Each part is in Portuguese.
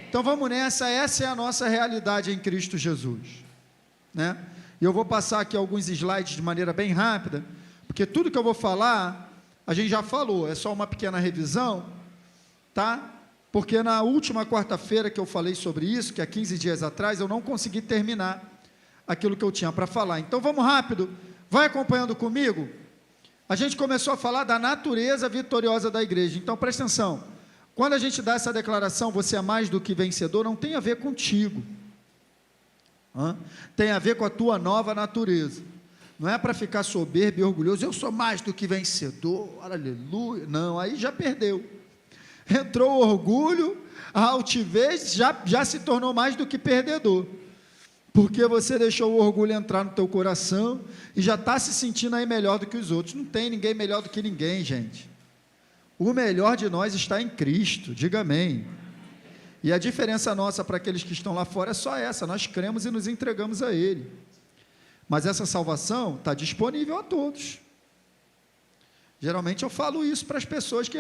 Então vamos nessa, essa é a nossa realidade em Cristo Jesus, né? E eu vou passar aqui alguns slides de maneira bem rápida, porque tudo que eu vou falar, a gente já falou, é só uma pequena revisão, tá? Porque na última quarta-feira que eu falei sobre isso, que há 15 dias atrás, eu não consegui terminar aquilo que eu tinha para falar. Então vamos rápido, vai acompanhando comigo. A gente começou a falar da natureza vitoriosa da igreja, então presta atenção, quando a gente dá essa declaração, você é mais do que vencedor, não tem a ver contigo, tem a ver com a tua nova natureza, não é para ficar soberbo e orgulhoso, eu sou mais do que vencedor, aleluia, não, aí já perdeu, entrou o orgulho, a altivez, já se tornou mais do que perdedor, porque você deixou o orgulho entrar no teu coração, e já está se sentindo aí melhor do que os outros, não tem ninguém melhor do que ninguém, gente, o melhor de nós está em Cristo, diga amém. E a diferença nossa para aqueles que estão lá fora é só essa, nós cremos e nos entregamos a Ele. Mas essa salvação está disponível a todos. Geralmente eu falo isso para as pessoas que,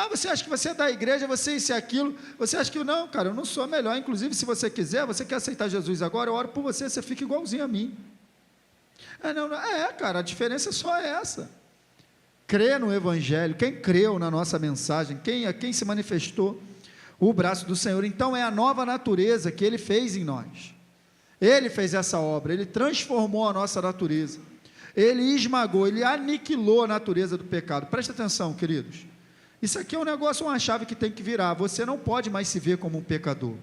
você acha que você é da igreja, você isso e aquilo, você acha que não, cara, eu não sou melhor, inclusive se você quiser, você quer aceitar Jesus agora, eu oro por você, você fica igualzinho a mim. Cara, a diferença só é essa. Crê no Evangelho, quem creu na nossa mensagem, quem se manifestou, o braço do Senhor, então é a nova natureza que Ele fez em nós, Ele fez essa obra, Ele transformou a nossa natureza, Ele esmagou, Ele aniquilou a natureza do pecado, presta atenção queridos, isso aqui é um negócio, uma chave que tem que virar, você não pode mais se ver como um pecador,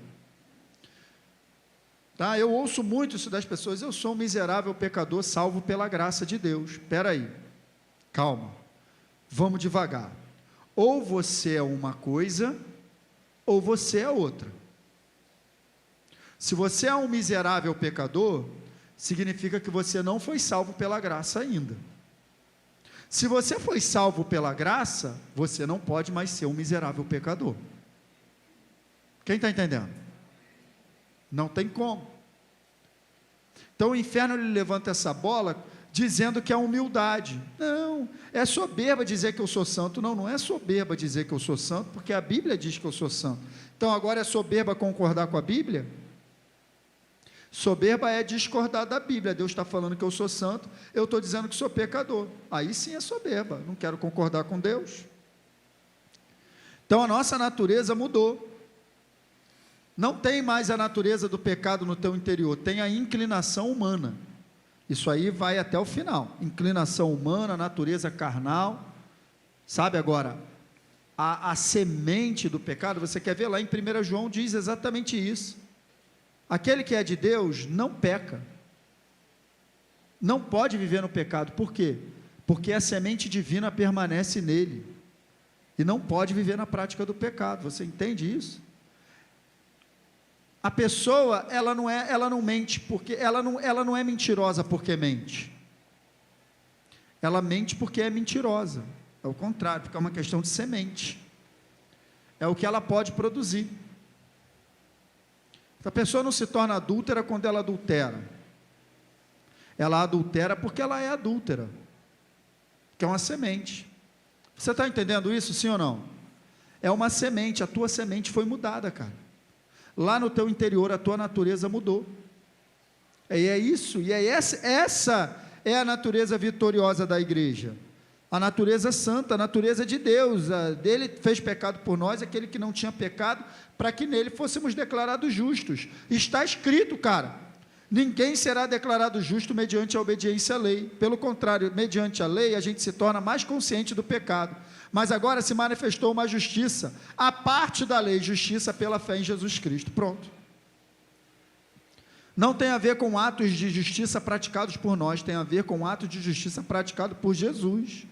tá? Eu ouço muito isso das pessoas, eu sou um miserável pecador, salvo pela graça de Deus, espera aí, calma, vamos devagar, ou você é uma coisa, ou você é outra. Se você é um miserável pecador, significa que você não foi salvo pela graça ainda. Se você foi salvo pela graça, você não pode mais ser um miserável pecador. Quem está entendendo? Não tem como. Então o inferno ele levanta essa bola dizendo que é humildade. Não, é soberba dizer que eu sou santo. Não é soberba dizer que eu sou santo, porque a Bíblia diz que eu sou santo. Então agora é soberba concordar com a Bíblia? Soberba é discordar da Bíblia. Deus está falando que eu sou santo, eu estou dizendo que sou pecador. Aí sim é soberba, não quero concordar com Deus. Então a nossa natureza mudou. Não tem mais a natureza do pecado no teu interior, tem a inclinação humana. Isso aí vai até o final, inclinação humana, natureza carnal, sabe agora, a semente do pecado, você quer ver lá em 1 João, diz exatamente isso, aquele que é de Deus não peca, não pode viver no pecado, por quê? Porque a semente divina permanece nele, e não pode viver na prática do pecado, você entende isso? A pessoa, ela não mente, porque ela não é mentirosa porque mente, ela mente porque é mentirosa, é o contrário, porque é uma questão de semente, é o que ela pode produzir. A pessoa não se torna adúltera quando ela adultera, ela adultera porque ela é adúltera, que é uma semente. Você está entendendo isso, sim ou não? É uma semente, a tua semente foi mudada, cara. Lá no teu interior a tua natureza mudou, e é isso, e é essa é a natureza vitoriosa da igreja, a natureza santa, a natureza de Deus, dele fez pecado por nós, aquele que não tinha pecado, para que nele fôssemos declarados justos, está escrito, cara, ninguém será declarado justo mediante a obediência à lei, pelo contrário, mediante a lei a gente se torna mais consciente do pecado, mas agora se manifestou uma justiça, a parte da lei, justiça pela fé em Jesus Cristo, pronto, não tem a ver com atos de justiça praticados por nós, tem a ver com atos de justiça praticado por Jesus,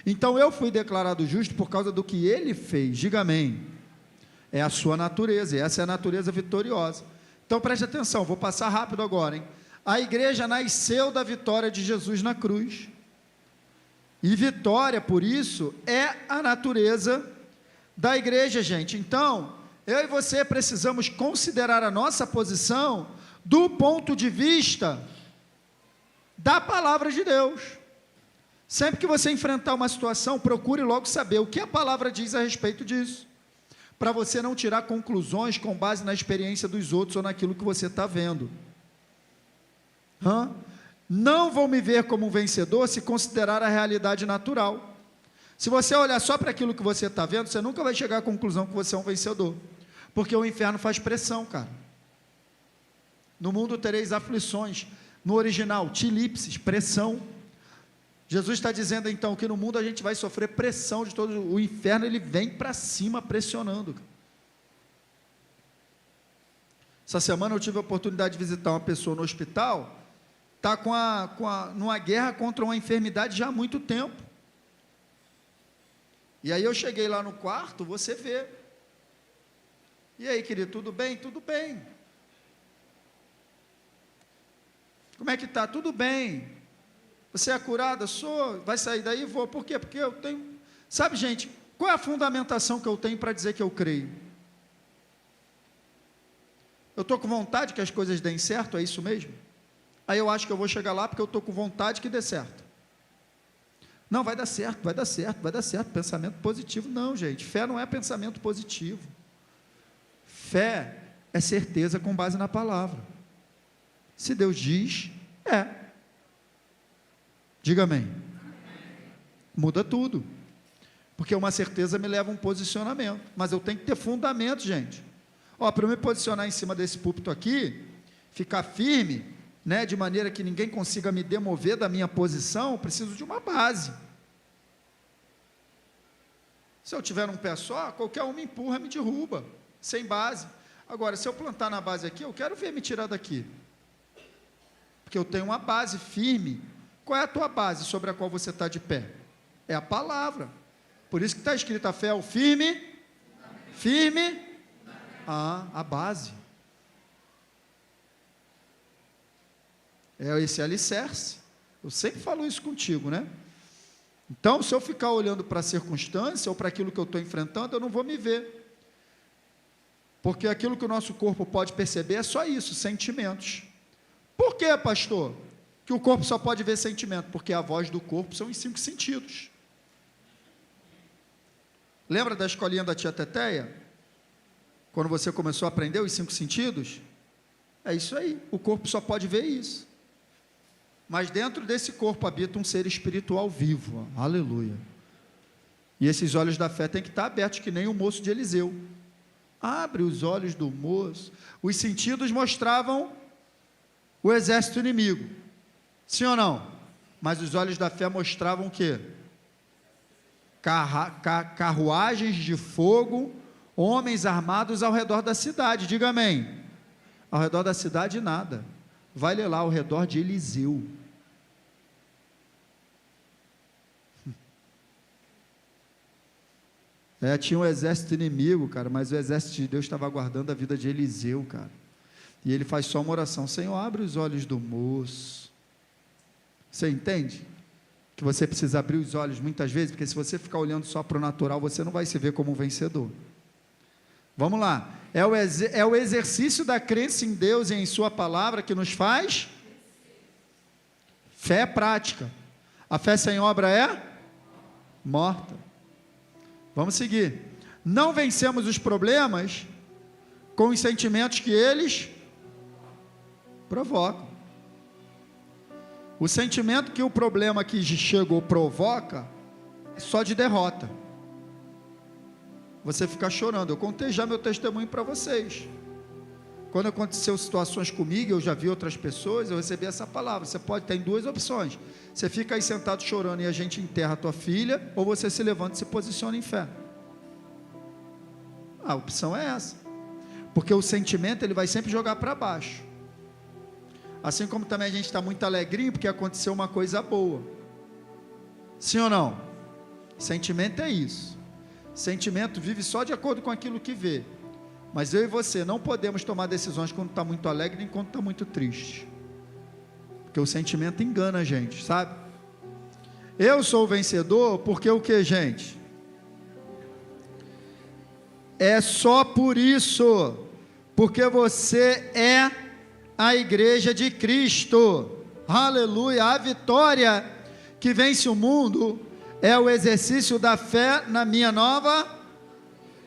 então eu fui declarado justo por causa do que Ele fez, diga amém, é a sua natureza, e essa é a natureza vitoriosa, então preste atenção, vou passar rápido agora, hein? A igreja nasceu da vitória de Jesus na cruz, e vitória, por isso, é a natureza da igreja, gente. Então, eu e você precisamos considerar a nossa posição do ponto de vista da palavra de Deus. Sempre que você enfrentar uma situação, procure logo saber o que a palavra diz a respeito disso, para você não tirar conclusões com base na experiência dos outros ou naquilo que você está vendo. Não vão me ver como um vencedor se considerar a realidade natural. Se você olhar só para aquilo que você está vendo, você nunca vai chegar à conclusão que você é um vencedor, porque o inferno faz pressão, cara. No mundo tereis aflições, no original, tilipsis, pressão. Jesus está dizendo então que no mundo a gente vai sofrer pressão de todo, o inferno ele vem para cima pressionando. Essa semana eu tive a oportunidade de visitar uma pessoa no hospital, está numa guerra contra uma enfermidade já há muito tempo. E aí eu cheguei lá no quarto, você vê. E aí, querido, tudo bem? Tudo bem. Como é que está? Tudo bem. Você é curada? Sou. Vai sair daí? Vou. Por quê? Porque eu tenho... Sabe, gente, qual é a fundamentação que eu tenho para dizer que eu creio? Eu estou com vontade que as coisas deem certo, é isso mesmo? Aí eu acho que eu vou chegar lá porque eu estou com vontade que dê certo. Não, vai dar certo, vai dar certo, vai dar certo. Pensamento positivo. Não, gente, fé não é pensamento positivo. Fé é certeza com base na palavra. Se Deus diz, é. Diga amém. Muda tudo. Porque uma certeza me leva a um posicionamento. Mas eu tenho que ter fundamento, gente. Para eu me posicionar em cima desse púlpito aqui, ficar firme, né, de maneira que ninguém consiga me demover da minha posição, eu preciso de uma base. Se eu tiver um pé só, qualquer um me empurra, me derruba, sem base. Agora, se eu plantar na base aqui, eu quero ver me tirar daqui, porque eu tenho uma base firme. Qual é a tua base sobre a qual você está de pé? É a palavra. Por isso que está escrito: a fé é o firme, a base. É esse alicerce. Eu sempre falo isso contigo, né? Então, se eu ficar olhando para a circunstância ou para aquilo que eu estou enfrentando, eu não vou me ver. Porque aquilo que o nosso corpo pode perceber é só isso, sentimentos. Por quê, pastor? Que o corpo só pode ver sentimento? Porque a voz do corpo são os 5 sentidos. Lembra da escolinha da tia Teteia? Quando você começou a aprender os 5 sentidos? É isso aí, o corpo só pode ver isso. Mas dentro desse corpo habita um ser espiritual vivo, aleluia. E esses olhos da fé têm que estar abertos, que nem o moço de Eliseu. Abre os olhos do moço. Os sentidos mostravam o exército inimigo, sim ou não? Mas os olhos da fé mostravam o quê? Carruagens de fogo, homens armados ao redor da cidade. Diga amém. Ao redor da cidade nada. Vai ler lá ao redor de Eliseu. Tinha um exército inimigo, cara, mas o exército de Deus estava aguardando a vida de Eliseu, cara. E ele faz só uma oração: Senhor, abre os olhos do moço. Você entende? Que você precisa abrir os olhos muitas vezes, porque se você ficar olhando só para o natural, você não vai se ver como um vencedor. Vamos lá. É o exercício da crença em Deus e em sua palavra que nos faz fé prática. A fé sem obra é morta. Vamos seguir. Não vencemos os problemas com os sentimentos que eles provocam. O sentimento que o problema que chegou provoca é só de derrota. Você ficar chorando. Eu contei já meu testemunho para vocês. Quando aconteceu situações comigo, eu já vi outras pessoas, eu recebi essa palavra. Você pode ter 2 opções. Você fica aí sentado chorando e a gente enterra a tua filha, ou você se levanta e se posiciona em fé. A opção é essa. Porque o sentimento ele vai sempre jogar para baixo. Assim como também a gente está muito alegrinho porque aconteceu uma coisa boa. Sim ou não? Sentimento é isso. Sentimento vive só de acordo com aquilo que vê. Mas eu e você não podemos tomar decisões quando está muito alegre nem quando está muito triste. Porque o sentimento engana a gente, sabe? Eu sou o vencedor porque o que, gente? É só por isso. Porque você é a igreja de Cristo. Aleluia. A vitória que vence o mundo é o exercício da fé na minha nova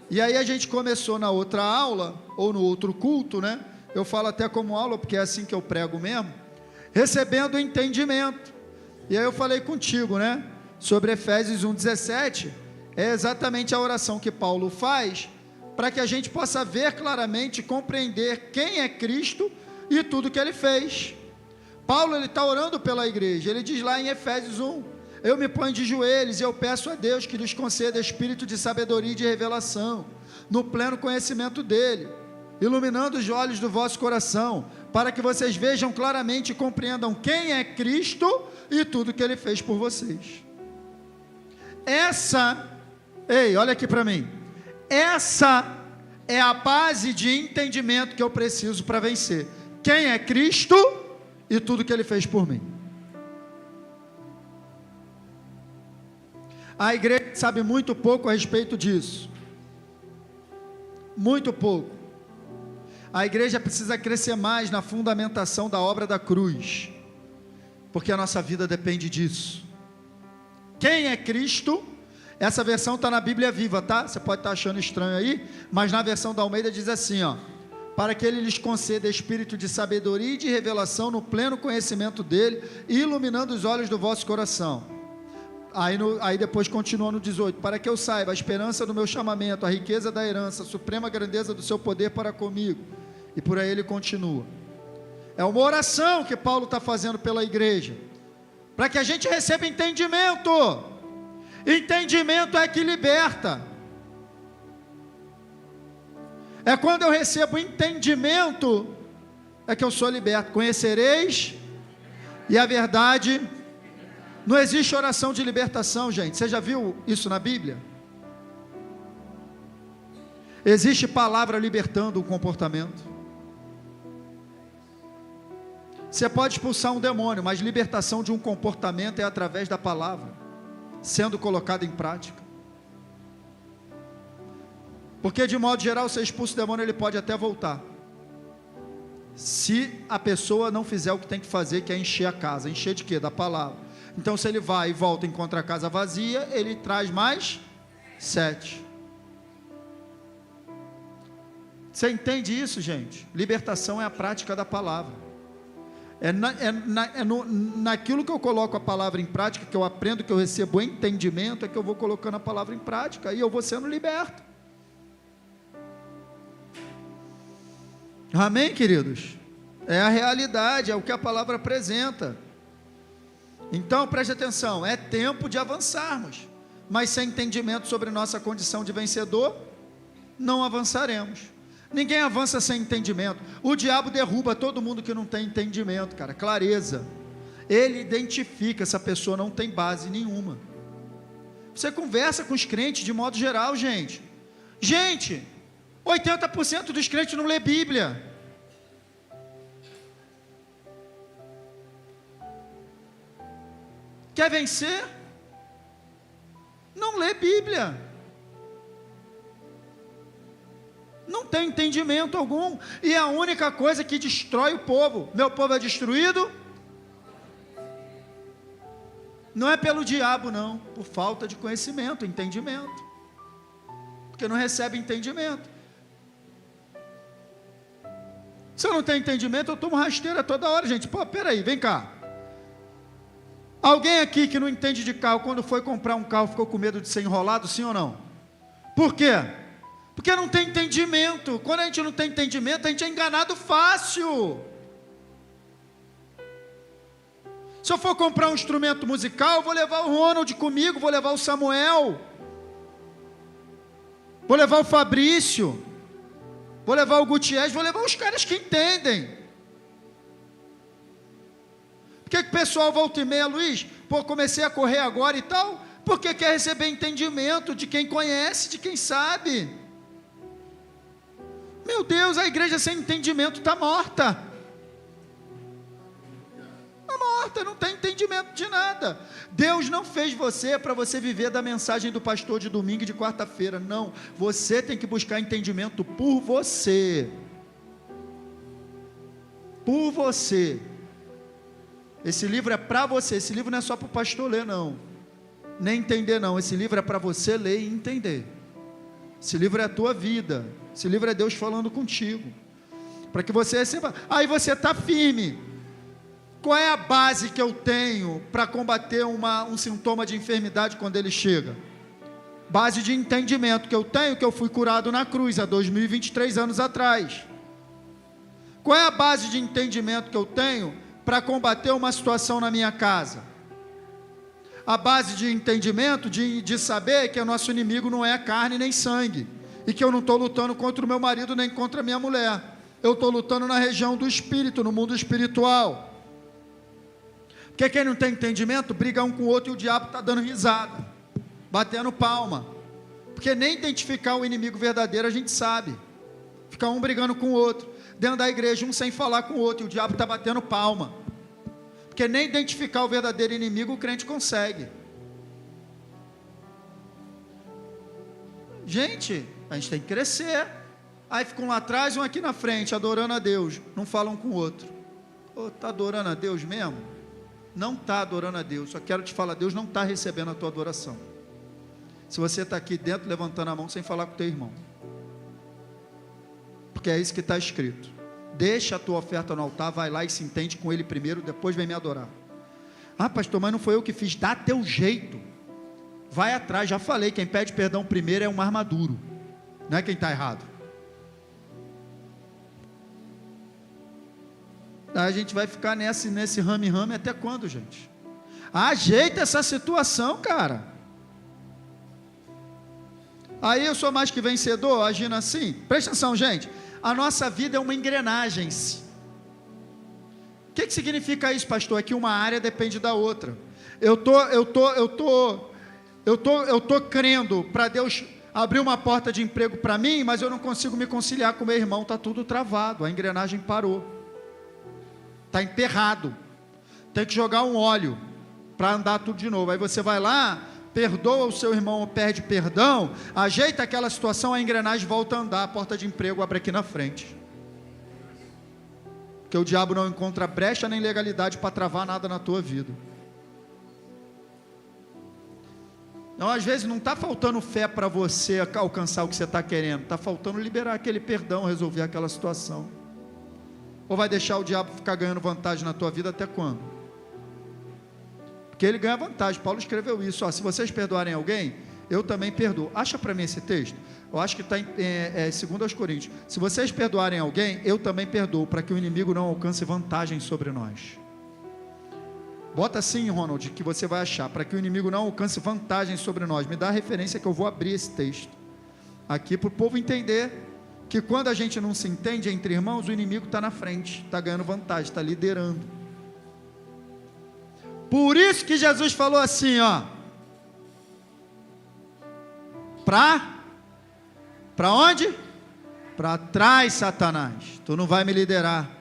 E aí a gente começou na outra aula, ou no outro culto, né? Eu falo até como aula, porque é assim que eu prego mesmo, recebendo entendimento. E aí eu falei contigo, né? Sobre Efésios 1,17, é exatamente a oração que Paulo faz, para que a gente possa ver claramente, compreender quem é Cristo e tudo que ele fez. Paulo, ele está orando pela igreja, ele diz lá em Efésios 1, eu me ponho de joelhos e eu peço a Deus que lhes conceda espírito de sabedoria e de revelação, no pleno conhecimento dele, iluminando os olhos do vosso coração, para que vocês vejam claramente e compreendam quem é Cristo e tudo que ele fez por vocês. Olha aqui para mim, essa é a base de entendimento que eu preciso para vencer. Quem é Cristo e tudo que ele fez por mim. A igreja sabe muito pouco a respeito disso. Muito pouco. A igreja precisa crescer mais na fundamentação da obra da cruz, porque a nossa vida depende disso. Quem é Cristo? Essa versão está na Bíblia Viva, tá? Você pode estar achando estranho aí, mas na versão da Almeida diz assim, ó: para que ele lhes conceda espírito de sabedoria e de revelação no pleno conhecimento dele, iluminando os olhos do vosso coração. Aí depois continua no 18, para que eu saiba a esperança do meu chamamento, a riqueza da herança, a suprema grandeza do seu poder para comigo, e por aí ele continua. É uma oração que Paulo está fazendo pela igreja, para que a gente receba entendimento. Entendimento é que liberta. É quando eu recebo entendimento, é que eu sou liberto. Conhecereis, e a verdade, não existe oração de libertação, gente. Você já viu isso na Bíblia? Existe palavra libertando um comportamento. Você pode expulsar um demônio, mas libertação de um comportamento é através da palavra, sendo colocada em prática. Porque de modo geral, se expulsa o demônio, ele pode até voltar, se a pessoa não fizer o que tem que fazer, que é encher a casa. Encher de quê? Da palavra. Então se ele vai e volta e encontra a casa vazia, ele traz mais 7. Você entende isso, gente? Libertação é a prática da palavra. Naquilo que eu coloco a palavra em prática, que eu aprendo, que eu recebo entendimento, é que eu vou colocando a palavra em prática, e eu vou sendo liberto. Amém, queridos? É a realidade, é o que a palavra apresenta. Então preste atenção, é tempo de avançarmos, mas sem entendimento sobre nossa condição de vencedor, não avançaremos. Ninguém avança sem entendimento. O diabo derruba todo mundo que não tem entendimento, cara, clareza. Ele identifica se a pessoa não tem base nenhuma. Você conversa com os crentes de modo geral, gente. 80% dos crentes não lê Bíblia. Quer vencer? Não lê Bíblia. Não tem entendimento algum. E é a única coisa que destrói o povo. Meu povo é destruído? Não é pelo diabo, não. Por falta de conhecimento, entendimento. Porque não recebe entendimento. Se eu não tenho entendimento, eu tomo rasteira toda hora, gente. Pô, peraí, vem cá. Alguém aqui que não entende de carro, quando foi comprar um carro, ficou com medo de ser enrolado, sim ou não? Por quê? Porque não tem entendimento. Quando a gente não tem entendimento, a gente é enganado fácil. Se eu for comprar um instrumento musical, eu vou levar o Ronald comigo, vou levar o Samuel, vou levar o Fabrício, vou levar o Gutierrez, vou levar os caras que entendem. Por que o pessoal volta e meia, Luiz? Pô, comecei a correr agora e tal. Porque quer receber entendimento de quem conhece, de quem sabe. Meu Deus, a igreja sem entendimento está morta. Está morta, não tem entendimento de nada. Deus não fez você para você viver da mensagem do pastor de domingo e de quarta-feira. Não, você tem que buscar entendimento por você. Por você. Esse livro é para você. Esse livro não é só para o pastor ler, não. Nem entender, não. Esse livro é para você ler e entender. Esse livro é a tua vida. Esse livro é Deus falando contigo. Para que você receba. Aí você está firme. Qual é a base que eu tenho para combater um sintoma de enfermidade quando ele chega? Base de entendimento que eu tenho, que eu fui curado na cruz há 2023 anos atrás. Qual é a base de entendimento que eu tenho para combater uma situação na minha casa? A base de entendimento de saber que o nosso inimigo não é carne nem sangue, e que eu não estou lutando contra o meu marido nem contra a minha mulher, eu estou lutando na região do espírito, no mundo espiritual. Porque quem não tem entendimento, briga um com o outro e o diabo está dando risada, batendo palma, porque nem identificar o inimigo verdadeiro a gente sabe, fica um brigando com o outro, dentro da igreja, um sem falar com o outro, e o diabo está batendo palma, porque nem identificar o verdadeiro inimigo o crente consegue. Gente, a gente tem que crescer. Aí ficam lá atrás, um aqui na frente, adorando a Deus, não falam com o outro. Está adorando a Deus mesmo? Não está adorando a Deus. Só quero te falar, Deus não está recebendo a tua adoração. Se você está aqui dentro, levantando a mão, sem falar com o teu irmão, porque é isso que está escrito. Deixa a tua oferta no altar, vai lá e se entende com ele primeiro, depois vem me adorar. Ah, pastor, mas não foi eu que fiz. Dá teu jeito, vai atrás. Já falei, quem pede perdão primeiro é um armaduro, não é quem está errado. A gente vai ficar nesse rame-rame até quando, gente? Ajeita essa situação, cara. Aí eu sou mais que vencedor, agindo assim. Presta atenção, gente. A nossa vida é uma engrenagem. O que significa isso, pastor? É que uma área depende da outra. Eu tô crendo para Deus abrir uma porta de emprego para mim, mas eu não consigo me conciliar com meu irmão, está tudo travado, a engrenagem parou, está emperrado, tem que jogar um óleo para andar tudo de novo. Aí você vai lá, perdoa o seu irmão ou perde perdão, ajeita aquela situação, a engrenagem volta a andar, a porta de emprego abre aqui na frente, porque o diabo não encontra brecha nem legalidade para travar nada na tua vida. Não, às vezes não está faltando fé para você alcançar o que você está querendo, está faltando liberar aquele perdão, resolver aquela situação. Ou vai deixar o diabo ficar ganhando vantagem na tua vida até quando? Porque ele ganha vantagem. Paulo escreveu isso, ó, se vocês perdoarem alguém, eu também perdoo. Acha para mim esse texto? Eu acho que está em 2 Coríntios. Se vocês perdoarem alguém, eu também perdoo, para que o inimigo não alcance vantagem sobre nós. Bota assim, Ronald, que você vai achar, para que o inimigo não alcance vantagem sobre nós. Me dá a referência que eu vou abrir esse texto aqui, para o povo entender que quando a gente não se entende entre irmãos, o inimigo está na frente, está ganhando vantagem, está liderando. Por isso que Jesus falou assim, ó, para onde? Para trás, Satanás, tu não vai me liderar.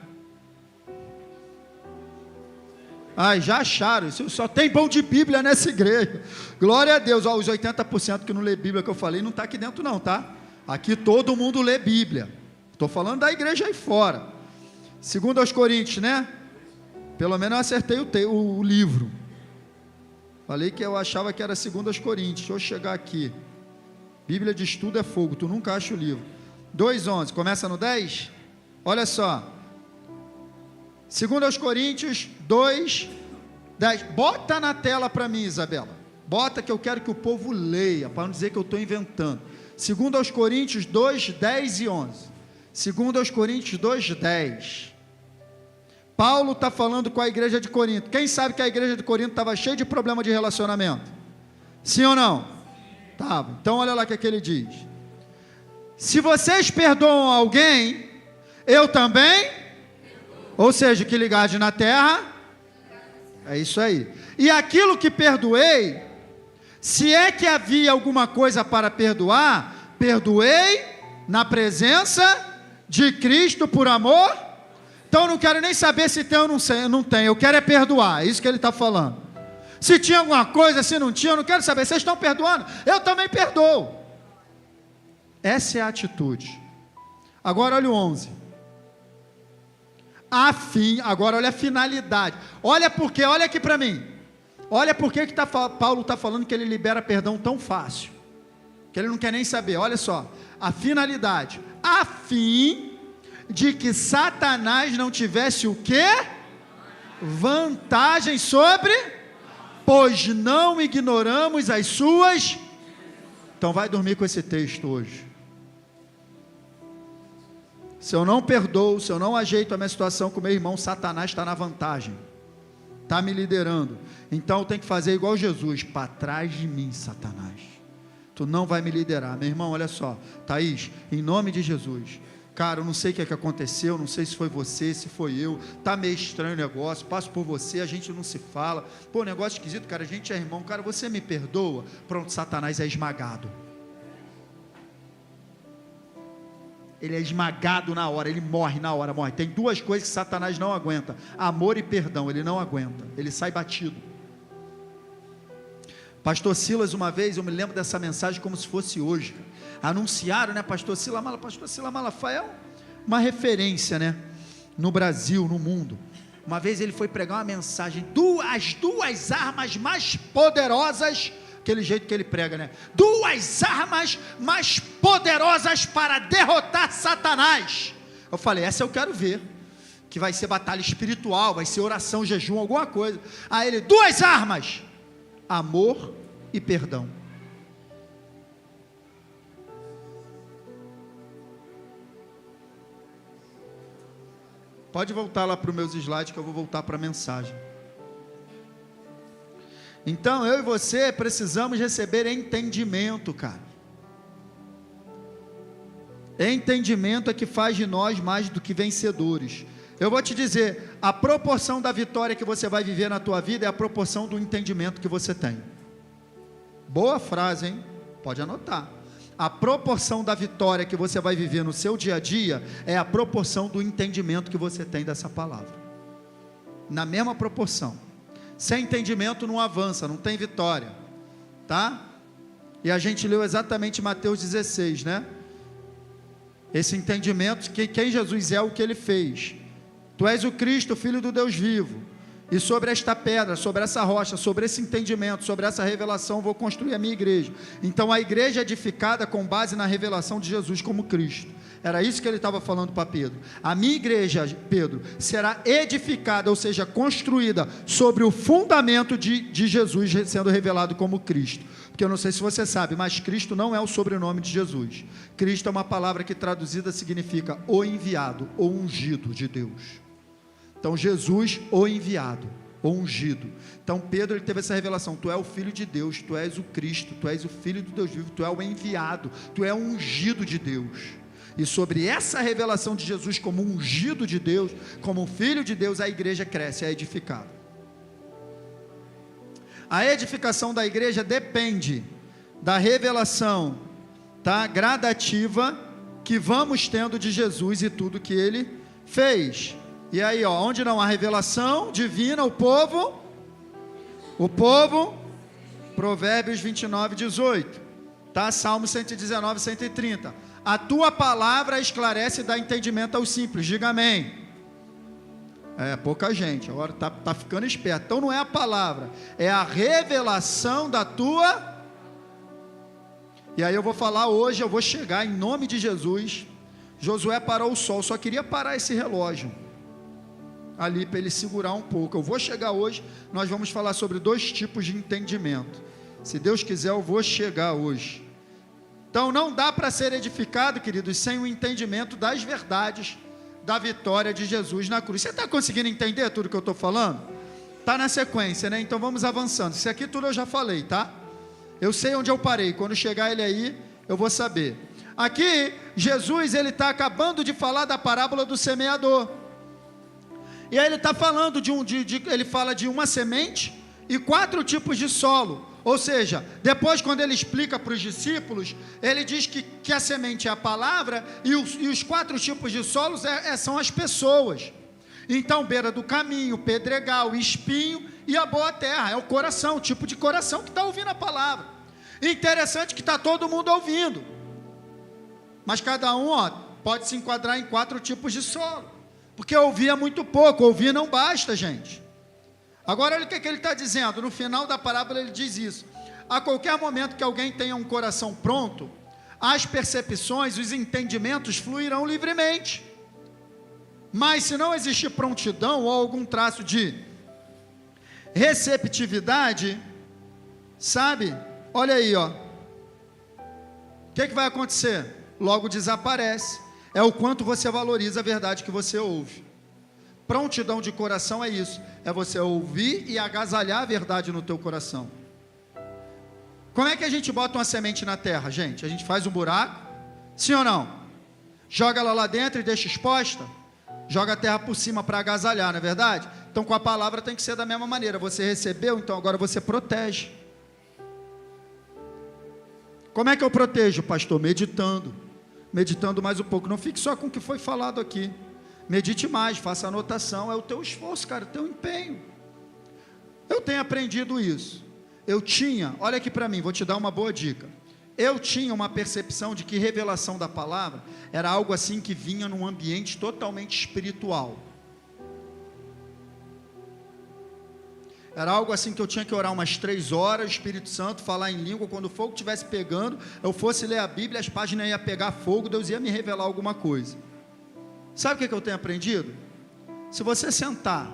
Ai, já acharam, só tem pão de Bíblia nessa igreja, glória a Deus. Ó, os 80% que não lê Bíblia que eu falei, não está aqui dentro não, tá? Aqui todo mundo lê Bíblia, estou falando da igreja aí fora. 2 Coríntios, né? Pelo menos eu acertei o livro, falei que eu achava que era 2 Coríntios, deixa eu chegar aqui, Bíblia de estudo é fogo, tu nunca acha o livro. 2:11, começa no 10, olha só, 2 Coríntios 2:10, bota na tela para mim, Isabela, bota que eu quero que o povo leia, para não dizer que eu estou inventando. 2 Coríntios 2:10 e 11, 2 Coríntios 2:10, Paulo está falando com a igreja de Corinto. Quem sabe que a igreja de Corinto estava cheia de problema de relacionamento? Sim ou não? Estava. Então olha lá o que ele diz: se vocês perdoam alguém, eu também, ou seja, que ligarde na terra, é isso aí. E aquilo que perdoei, se é que havia alguma coisa para perdoar, perdoei na presença de Cristo por amor. Então eu não quero nem saber se tem ou não tem, eu quero é perdoar, é isso que ele está falando. Se tinha alguma coisa, se não tinha, eu não quero saber, vocês estão perdoando? Eu também perdoo. Essa é a atitude. Agora olha o 11. Agora olha a finalidade, olha porque, olha aqui para mim, olha porque Paulo está falando que ele libera perdão tão fácil. que ele não quer nem saber, olha só, a finalidade, a fim de que Satanás não tivesse o quê? Vantagem sobre, pois não ignoramos as suas. Então vai dormir com esse texto hoje. Se eu não perdoo, se eu não ajeito a minha situação com meu irmão, Satanás está na vantagem, está me liderando. Então eu tenho que fazer igual Jesus, para trás de mim, Satanás, tu não vai me liderar. Meu irmão, olha só, Thaís, em nome de Jesus, cara, eu não sei o que é que aconteceu, não sei se foi você, se foi eu, tá meio estranho o negócio, passo por você, a gente não se fala, pô, negócio esquisito, cara, a gente é irmão, cara, você me perdoa? Pronto, Satanás é esmagado. Ele é esmagado na hora, ele morre na hora, morre. Tem duas coisas que Satanás não aguenta: amor e perdão. Ele não aguenta, ele sai batido. Pastor Silas, uma vez, eu me lembro dessa mensagem como se fosse hoje. Anunciaram, né, Pastor Silas Malafaia é uma referência, né, no Brasil, no mundo. Uma vez ele foi pregar uma mensagem, as duas armas mais poderosas, aquele jeito que ele prega, né? Duas armas mais poderosas para derrotar Satanás. Eu falei, essa eu quero ver, que vai ser batalha espiritual, vai ser oração, jejum, alguma coisa. Aí ele, duas armas: amor e perdão. Pode voltar lá para os meus slides que eu vou voltar para a mensagem. Então eu e você precisamos receber entendimento, cara. Entendimento é que faz de nós mais do que vencedores. Eu vou te dizer, a proporção da vitória que você vai viver na tua vida é a proporção do entendimento que você tem. Boa frase, hein? Pode anotar. A proporção da vitória que você vai viver no seu dia a dia é a proporção do entendimento que você tem dessa palavra. Na mesma proporção. Sem entendimento não avança, não tem vitória, tá? E a gente leu exatamente Mateus 16, né? Esse entendimento, que quem Jesus é, o que ele fez. Tu és o Cristo, Filho do Deus vivo, e sobre esta pedra, sobre essa rocha, sobre esse entendimento, sobre essa revelação, vou construir a minha igreja. Então a igreja é edificada com base na revelação de Jesus como Cristo. Era isso que ele estava falando para Pedro. A minha igreja, Pedro, será edificada, ou seja, construída sobre o fundamento de Jesus sendo revelado como Cristo. Porque eu não sei se você sabe, mas Cristo não é o sobrenome de Jesus. Cristo é uma palavra que traduzida significa o enviado, o ungido de Deus. Então Jesus, o enviado, o ungido. Então Pedro, ele teve essa revelação: tu é o Filho de Deus, tu és o Cristo, tu és o Filho de Deus vivo, tu é o enviado, tu é o ungido de Deus. E sobre essa revelação de Jesus como ungido de Deus, como Filho de Deus, a igreja cresce, é edificada. A edificação da igreja depende da revelação, tá, gradativa que vamos tendo de Jesus e tudo que ele fez. E aí, ó, onde não há revelação divina, o povo, Provérbios 29, 18, tá? Salmo 119, 130. A tua palavra esclarece e dá entendimento aos simples. Diga amém. É, pouca gente, agora tá ficando esperto. Então não é a palavra, é a revelação da tua. E aí eu vou falar hoje, eu vou chegar em nome de Jesus. Josué parou o sol, só queria parar esse relógio ali para ele segurar um pouco. Eu vou chegar hoje, nós vamos falar sobre dois tipos de entendimento. Se Deus quiser, eu vou chegar hoje. Então não dá para ser edificado, queridos, sem o entendimento das verdades da vitória de Jesus na cruz. Você está conseguindo entender tudo que eu estou falando? Está na sequência, né? Então vamos avançando. Isso aqui tudo eu já falei, tá? Eu sei onde eu parei. Quando chegar ele aí, eu vou saber. Aqui, Jesus, ele está acabando de falar da parábola do semeador. E aí ele está falando ele fala de uma semente e 4 tipos de solo. Ou seja, depois quando ele explica para os discípulos, ele diz que a semente é a palavra e os 4 tipos de solos são as pessoas. Então, beira do caminho, pedregal, espinho e a boa terra. É o coração, o tipo de coração que está ouvindo a palavra. Interessante que está todo mundo ouvindo. Mas cada um, ó, pode se enquadrar em 4 tipos de solo. Porque ouvir é muito pouco, ouvir não basta, gente. Agora olha o que ele está dizendo, no final da parábola ele diz isso: A qualquer momento que alguém tenha um coração pronto, as percepções, os entendimentos fluirão livremente. Mas se não existir prontidão ou algum traço de receptividade, sabe? Olha aí, ó. O que vai acontecer? Logo desaparece. É o quanto você valoriza a verdade que você ouve. Prontidão de coração é isso. É você ouvir e agasalhar a verdade no teu coração. Como é que a gente bota uma semente na terra, gente? A gente faz um buraco, sim ou não? Joga ela lá dentro e deixa exposta. Joga a terra por cima para agasalhar, não é verdade? Então com a palavra tem que ser da mesma maneira. Você recebeu, então agora você protege. Como é que eu protejo, pastor? Meditando. Meditando mais um pouco. Não fique só com o que foi falado aqui. Medite mais, faça anotação. É o teu esforço, cara, o teu empenho. Eu tenho aprendido isso. Olha aqui para mim, vou te dar uma boa dica. Eu tinha uma percepção de que revelação da palavra era algo assim que vinha num ambiente totalmente espiritual. Era algo assim que eu tinha que orar umas 3 horas, Espírito Santo, falar em língua, quando o fogo estivesse pegando, eu fosse ler a Bíblia, as páginas iam pegar fogo, Deus ia me revelar alguma coisa. Sabe o que eu tenho aprendido? Se você sentar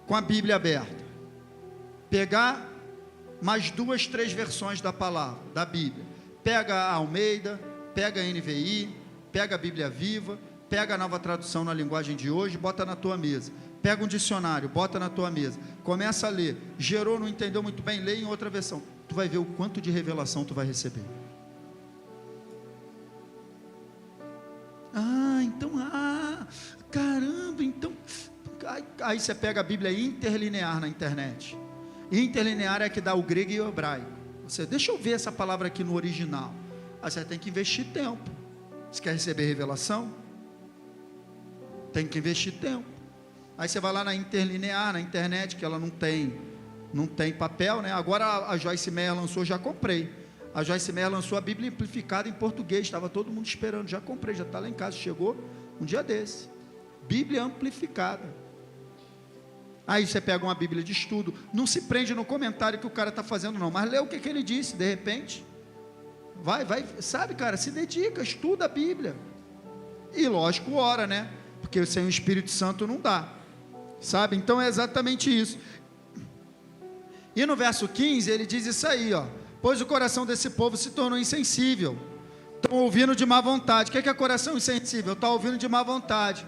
com a Bíblia aberta, pegar mais 2, 3 versões da palavra, da Bíblia, pega a Almeida, pega a NVI, pega a Bíblia Viva, pega a Nova Tradução na linguagem de hoje, bota na tua mesa. Pega um dicionário, bota na tua mesa, começa a ler, gerou, não entendeu muito bem, lê em outra versão, tu vai ver o quanto de revelação tu vai receber. Caramba, então, aí você pega a Bíblia interlinear na internet, interlinear é que dá o grego e o hebraico, deixa eu ver essa palavra aqui no original, aí você tem que investir tempo, você quer receber revelação? Tem que investir tempo. Aí você vai lá na interlinear, na internet, que ela não tem papel, né? Agora a Joyce Meyer lançou, já comprei. A Joyce Meyer lançou a Bíblia amplificada em português, estava todo mundo esperando, já comprei, já está lá em casa, chegou um dia desse. Bíblia amplificada. Aí você pega uma Bíblia de estudo, não se prende no comentário que o cara está fazendo não, mas lê o que ele disse, de repente. Vai, sabe, cara, se dedica, estuda a Bíblia. E lógico, ora, né? Porque sem o Espírito Santo não dá. Sabe? Então é exatamente isso. E no verso 15 ele diz isso aí, ó. Pois o coração desse povo se tornou insensível. Estão ouvindo de má vontade. O que é coração insensível? Está ouvindo de má vontade.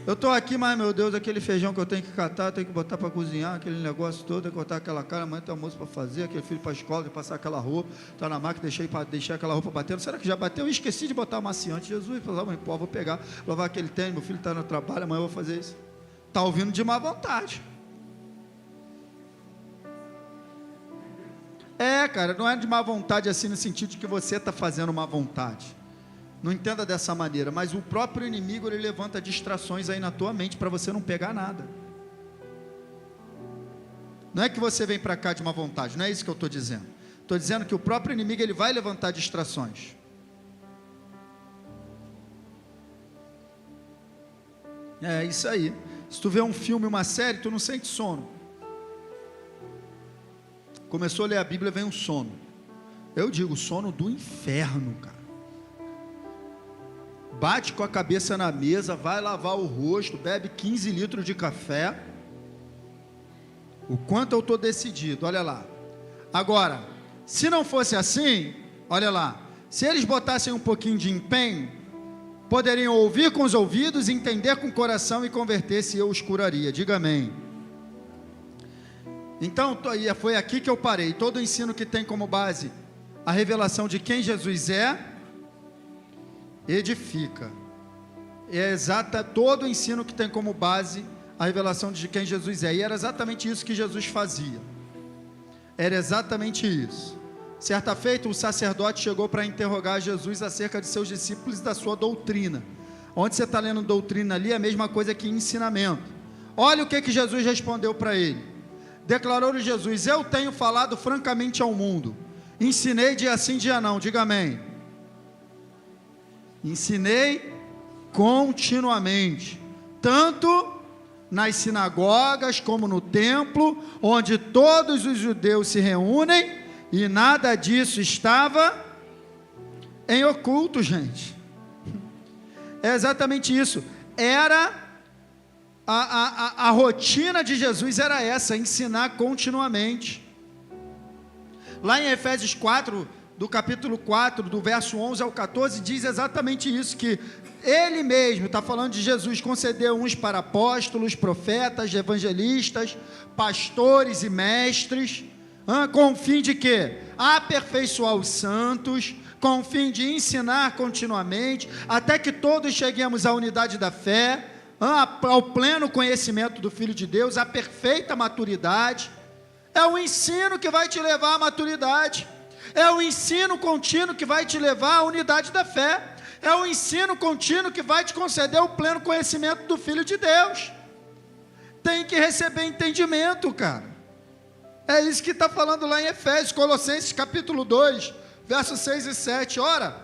Eu estou aqui, mas meu Deus, aquele feijão que eu tenho que catar, tenho que botar para cozinhar, aquele negócio todo, tenho que cortar aquela cara, amanhã tem almoço para fazer, aquele filho para a escola, tem que passar aquela roupa, está na máquina, deixei aquela roupa batendo, será que já bateu? Eu esqueci de botar amaciante, Jesus, vou pegar, lavar aquele tênis, meu filho está no trabalho, amanhã eu vou fazer isso. Está ouvindo de má vontade. Cara, não é de má vontade assim no sentido de que você está fazendo má vontade. Não entenda dessa maneira, mas o próprio inimigo ele levanta distrações aí na tua mente para você não pegar nada. Não é que você vem para cá de má vontade, não é isso que eu estou dizendo. Estou dizendo que o próprio inimigo ele vai levantar distrações. É isso aí. Se tu vê um filme, uma série, tu não sente sono. Começou a ler a Bíblia, vem um sono. Eu digo, sono do inferno, cara. Bate com a cabeça na mesa, vai lavar o rosto, bebe 15 litros de café. O quanto eu estou decidido, olha lá. Agora, se não fosse assim, olha lá. Se eles botassem um pouquinho de empenho, poderiam ouvir com os ouvidos, entender com o coração e converter-se, eu os curaria. Diga amém. Então, foi aqui que eu parei. Todo o ensino que tem como base a revelação de quem Jesus é, edifica. Todo o ensino que tem como base a revelação de quem Jesus é. E era exatamente isso que Jesus fazia. Era exatamente isso. Certa feita, o sacerdote chegou para interrogar Jesus acerca de seus discípulos e da sua doutrina. Onde você está lendo doutrina ali, é a mesma coisa que ensinamento. Olha o que Jesus respondeu para ele. Declarou-lhe Jesus: eu tenho falado francamente ao mundo. Ensinei dia sim, dia não. Diga amém. Ensinei continuamente, tanto nas sinagogas como no templo, onde todos os judeus se reúnem, E nada disso estava em oculto, gente. É exatamente isso. Era a rotina de Jesus, era essa, ensinar continuamente. Lá em Efésios 4, do capítulo 4, do verso 11 ao 14, diz exatamente isso, que ele mesmo, está falando de Jesus, concedeu uns para apóstolos, profetas, evangelistas, pastores e mestres, com o fim de quê? Aperfeiçoar os santos, com o fim de ensinar continuamente, até que todos cheguemos à unidade da fé, ao pleno conhecimento do Filho de Deus, à perfeita maturidade. É o ensino que vai te levar à maturidade, é o ensino contínuo que vai te levar à unidade da fé, é o ensino contínuo que vai te conceder o pleno conhecimento do Filho de Deus. Tem que receber entendimento, cara. É isso que está falando lá em Efésios, Colossenses capítulo 2, versos 6 e 7. Ora,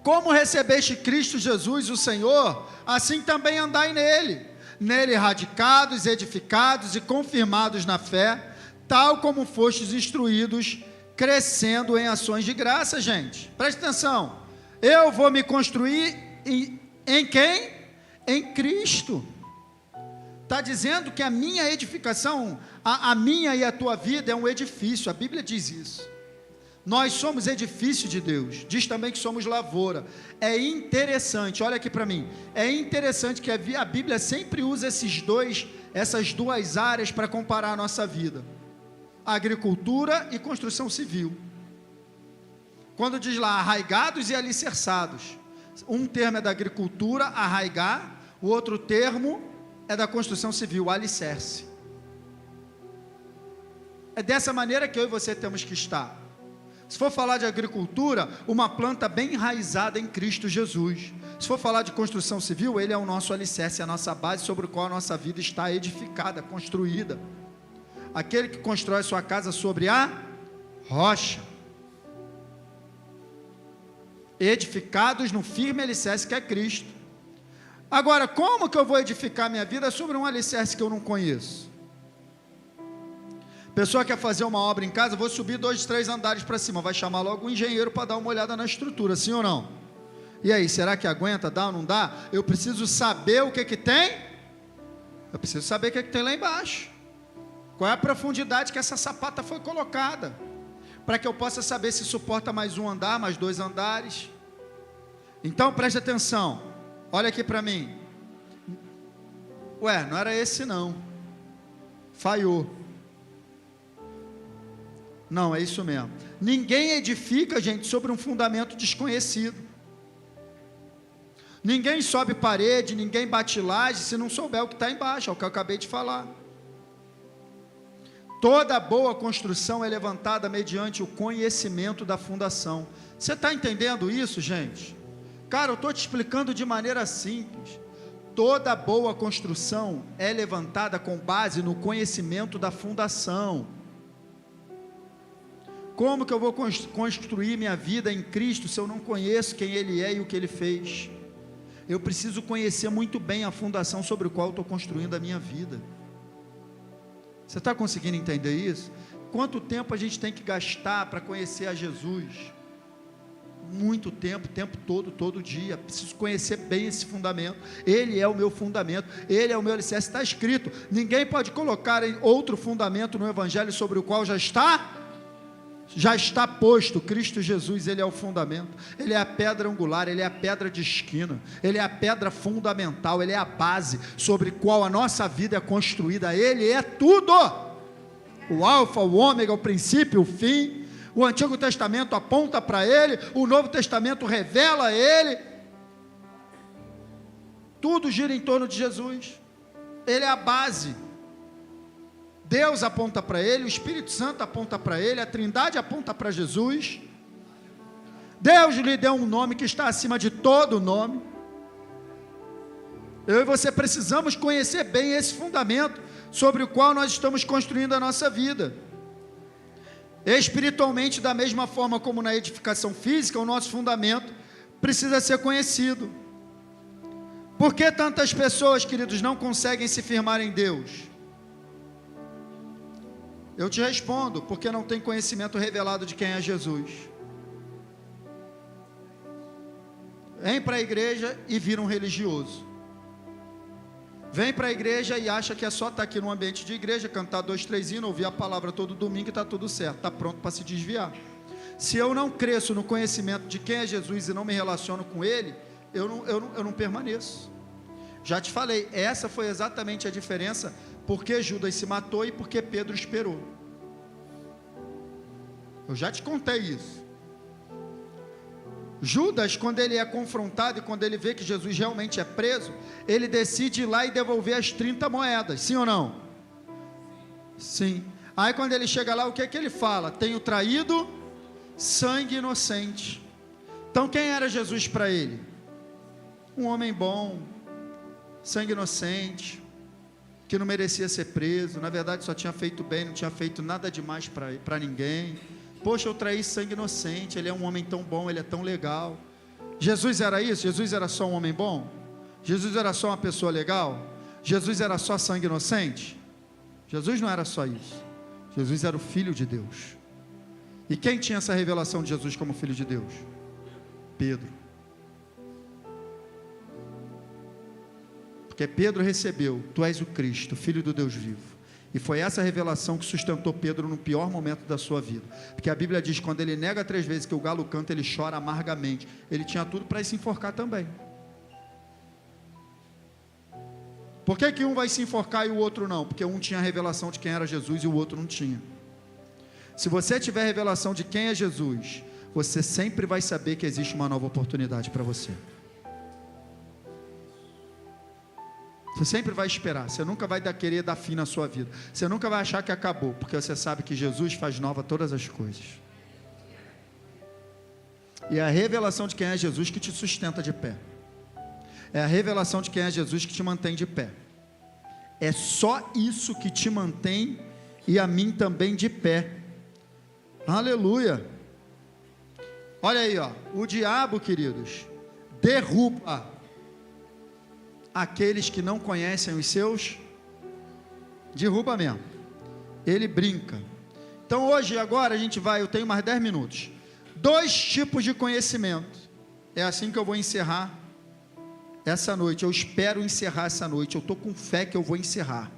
como recebeste Cristo Jesus, o Senhor, assim também andai nele radicados, edificados e confirmados na fé, tal como fostes instruídos, crescendo em ações de graça. Gente, preste atenção, eu vou me construir em quem? Em Cristo. Está dizendo que a minha edificação, a minha e a tua vida é um edifício, a Bíblia diz isso. Nós somos edifício de Deus, diz também que somos lavoura. É interessante, olha aqui para mim, é interessante que a Bíblia sempre usa essas duas áreas para comparar a nossa vida: agricultura e construção civil. Quando diz lá arraigados e alicerçados, um termo é da agricultura, arraigar, o outro termo é da construção civil, alicerce. É dessa maneira que eu e você temos que estar. Se for falar de agricultura, uma planta bem enraizada em Cristo Jesus. Se for falar de construção civil, ele é o nosso alicerce, a nossa base sobre o qual a nossa vida está edificada, construída. Aquele que constrói sua casa sobre a rocha. Edificados no firme alicerce que é Cristo. Agora, como que eu vou edificar minha vida sobre um alicerce que eu não conheço? Pessoa quer fazer uma obra em casa, vou subir 2, 3 andares para cima, vai chamar logo o engenheiro para dar uma olhada na estrutura, sim ou não? E aí, será que aguenta, dá ou não dá? Eu preciso saber o que tem, eu preciso saber o que tem lá embaixo, qual é a profundidade que essa sapata foi colocada, para que eu possa saber se suporta mais um andar, mais 2 andares. Então preste atenção, olha aqui para mim. Ué, não era esse não, falhou. Não, é isso mesmo. Ninguém edifica, gente, sobre um fundamento desconhecido. Ninguém sobe parede, ninguém bate laje, se não souber o que está embaixo, é o que eu acabei de falar. Toda boa construção é levantada mediante o conhecimento da fundação. Você está entendendo isso, gente? Cara, eu estou te explicando de maneira simples. Toda boa construção é levantada com base no conhecimento da fundação. Como que eu vou construir minha vida em Cristo se eu não conheço quem Ele é e o que Ele fez? Eu preciso conhecer muito bem a fundação sobre a qual eu estou construindo a minha vida. Você está conseguindo entender isso? Quanto tempo a gente tem que gastar para conhecer a Jesus? Muito tempo, o tempo todo, todo dia. Preciso conhecer bem esse fundamento. Ele é o meu fundamento, Ele é o meu alicerce. Está escrito, ninguém pode colocar outro fundamento no Evangelho sobre o qual já está posto. Cristo Jesus, Ele é o fundamento, Ele é a pedra angular, Ele é a pedra de esquina, Ele é a pedra fundamental, Ele é a base sobre qual a nossa vida é construída. Ele é tudo, o alfa, o ômega, o princípio, o fim. O Antigo Testamento aponta para Ele, o Novo Testamento revela Ele, tudo gira em torno de Jesus. Ele é a base. Deus aponta para Ele, o Espírito Santo aponta para Ele, a Trindade aponta para Jesus. Deus lhe deu um nome que está acima de todo nome. Eu e você precisamos conhecer bem esse fundamento sobre o qual nós estamos construindo a nossa vida. Espiritualmente, da mesma forma como na edificação física, o nosso fundamento precisa ser conhecido. Por que tantas pessoas, queridos, não conseguem se firmar em Deus? Eu te respondo, porque não tem conhecimento revelado de quem é Jesus. Vem para a igreja e vira um religioso. Vem para a igreja e acha que é só estar aqui no ambiente de igreja, cantar 2, 3 hinos, ouvir a palavra todo domingo e está tudo certo, está pronto para se desviar. Se eu não cresço no conhecimento de quem é Jesus e não me relaciono com Ele, eu não permaneço. Já te falei, essa foi exatamente a diferença, porque Judas se matou e porque Pedro esperou. Eu já te contei isso. Judas, quando ele é confrontado e quando ele vê que Jesus realmente é preso, ele decide ir lá e devolver as 30 moedas, sim ou não? Sim. Aí quando ele chega lá, o que é que ele fala? Tenho traído sangue inocente. Então quem era Jesus para ele? Um homem bom, sangue inocente, que não merecia ser preso, na verdade só tinha feito bem, não tinha feito nada demais para ninguém. Poxa, eu traí sangue inocente, ele é um homem tão bom, ele é tão legal. Jesus era isso? Jesus era só um homem bom? Jesus era só uma pessoa legal? Jesus era só sangue inocente? Jesus não era só isso. Jesus era o Filho de Deus. E quem tinha essa revelação de Jesus como Filho de Deus? Pedro. Porque Pedro recebeu, tu és o Cristo, Filho do Deus vivo. E foi essa revelação que sustentou Pedro no pior momento da sua vida. Porque a Bíblia diz que quando ele nega 3 vezes que o galo canta, ele chora amargamente. Ele tinha tudo para se enforcar também. Por que um vai se enforcar e o outro não? Porque um tinha a revelação de quem era Jesus e o outro não tinha. Se você tiver revelação de quem é Jesus, você sempre vai saber que existe uma nova oportunidade para você. Você sempre vai esperar, você nunca vai querer dar fim na sua vida, você nunca vai achar que acabou, porque você sabe que Jesus faz nova todas as coisas, e é a revelação de quem é Jesus que te sustenta de pé, é a revelação de quem é Jesus que te mantém de pé, é só isso que te mantém, e a mim também de pé, aleluia. Olha aí, ó, o diabo, queridos, derruba aqueles que não conhecem os seus, derruba mesmo, ele brinca. Então hoje, agora a gente vai, eu tenho mais 10 minutos, 2 tipos de conhecimento, é assim que eu vou encerrar essa noite, eu espero encerrar essa noite, eu estou com fé que eu vou encerrar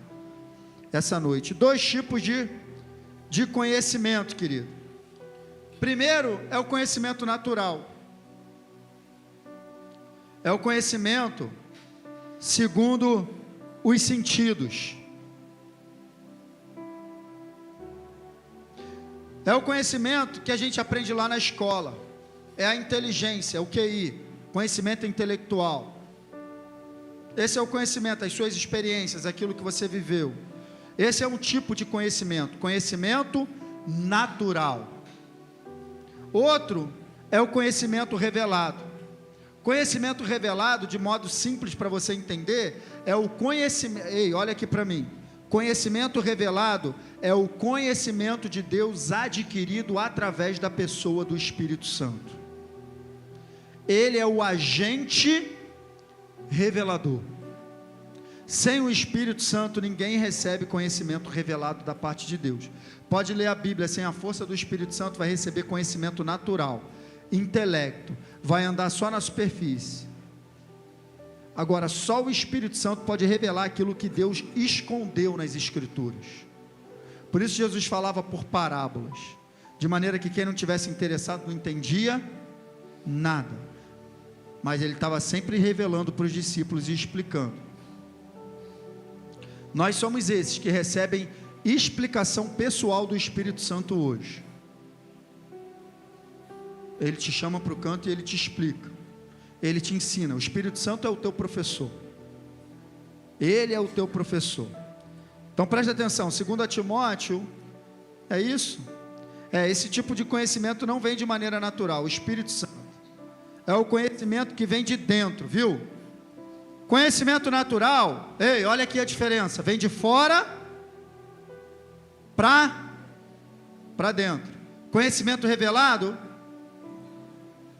essa noite, 2 tipos de conhecimento, querido. Primeiro é o conhecimento natural, é o conhecimento segundo os sentidos, é o conhecimento que a gente aprende lá na escola, é a inteligência, o QI, conhecimento intelectual. Esse é o conhecimento, as suas experiências, aquilo que você viveu. Esse é um tipo de conhecimento, conhecimento natural. Outro é o conhecimento revelado. Conhecimento revelado, de modo simples para você entender, é o conhecimento. Ei, olha aqui para mim. Conhecimento revelado é o conhecimento de Deus adquirido através da pessoa do Espírito Santo. Ele é o agente revelador. Sem o Espírito Santo, ninguém recebe conhecimento revelado da parte de Deus. Pode ler a Bíblia, sem a força do Espírito Santo, vai receber conhecimento natural, intelecto, vai andar só na superfície. Agora, só o Espírito Santo pode revelar aquilo que Deus escondeu nas Escrituras. Por isso Jesus falava por parábolas, de maneira que quem não tivesse interessado não entendia nada, mas ele estava sempre revelando para os discípulos e explicando. Nós somos esses que recebem explicação pessoal do Espírito Santo hoje. Ele te chama para o canto e ele te explica, ele te ensina. O Espírito Santo é o teu professor, ele é o teu professor. Então preste atenção, 2 Timóteo, é isso? Esse tipo de conhecimento não vem de maneira natural. O Espírito Santo é o conhecimento que vem de dentro, viu? Conhecimento natural, ei, olha aqui a diferença, vem de fora para dentro. Conhecimento revelado,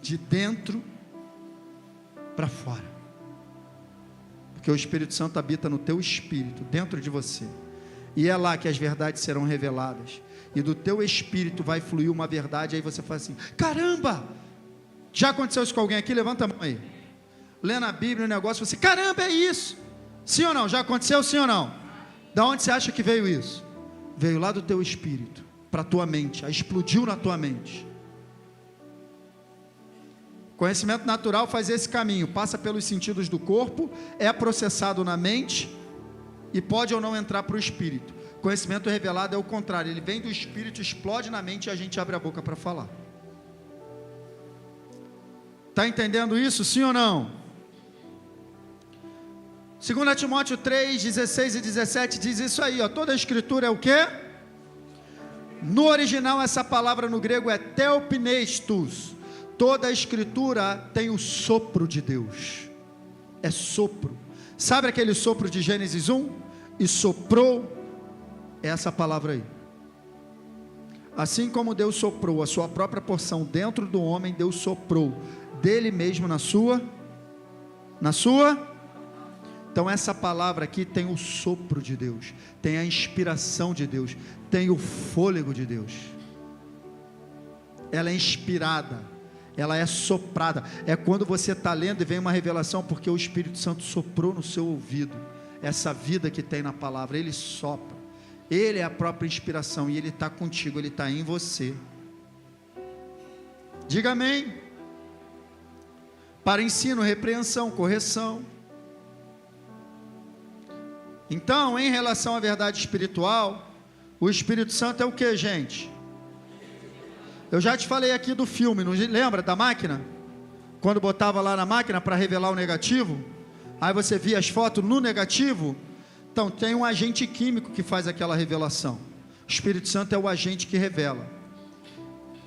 de dentro para fora, porque o Espírito Santo habita no teu espírito, dentro de você. E é lá que as verdades serão reveladas. E do teu espírito vai fluir uma verdade. Aí você fala assim: caramba! Já aconteceu isso com alguém aqui? Levanta a mão aí. Lê na Bíblia o negócio, você: caramba, é isso. Sim ou não? Já aconteceu, sim ou não? Da onde você acha que veio isso? Veio lá do teu espírito, para a tua mente, explodiu na tua mente. Conhecimento natural faz esse caminho, passa pelos sentidos do corpo, é processado na mente e pode ou não entrar para o espírito. Conhecimento revelado é o contrário, ele vem do espírito, explode na mente e a gente abre a boca para falar. Está entendendo isso, sim ou não? 2 Timóteo 3, 16 e 17 diz isso aí, ó. Toda a escritura é o quê? No original essa palavra no grego é theopneustos. Toda a escritura tem o sopro de Deus. É sopro. Sabe aquele sopro de Gênesis 1? E soprou, é essa palavra aí. Assim como Deus soprou a sua própria porção dentro do homem, Deus soprou dele mesmo na sua. Então essa palavra aqui tem o sopro de Deus, tem a inspiração de Deus, tem o fôlego de Deus. Ela é inspirada, ela é soprada. É quando você está lendo e vem uma revelação, porque o Espírito Santo soprou no seu ouvido essa vida que tem na palavra. Ele sopra, ele é a própria inspiração e ele está contigo, ele está em você. Diga amém. Para ensino, repreensão, correção. Então, em relação à verdade espiritual, o Espírito Santo é o que, gente? Eu já te falei aqui do filme, não lembra da máquina? Quando botava lá na máquina para revelar o negativo, aí você via as fotos no negativo. Então tem um agente químico que faz aquela revelação. O Espírito Santo é o agente que revela.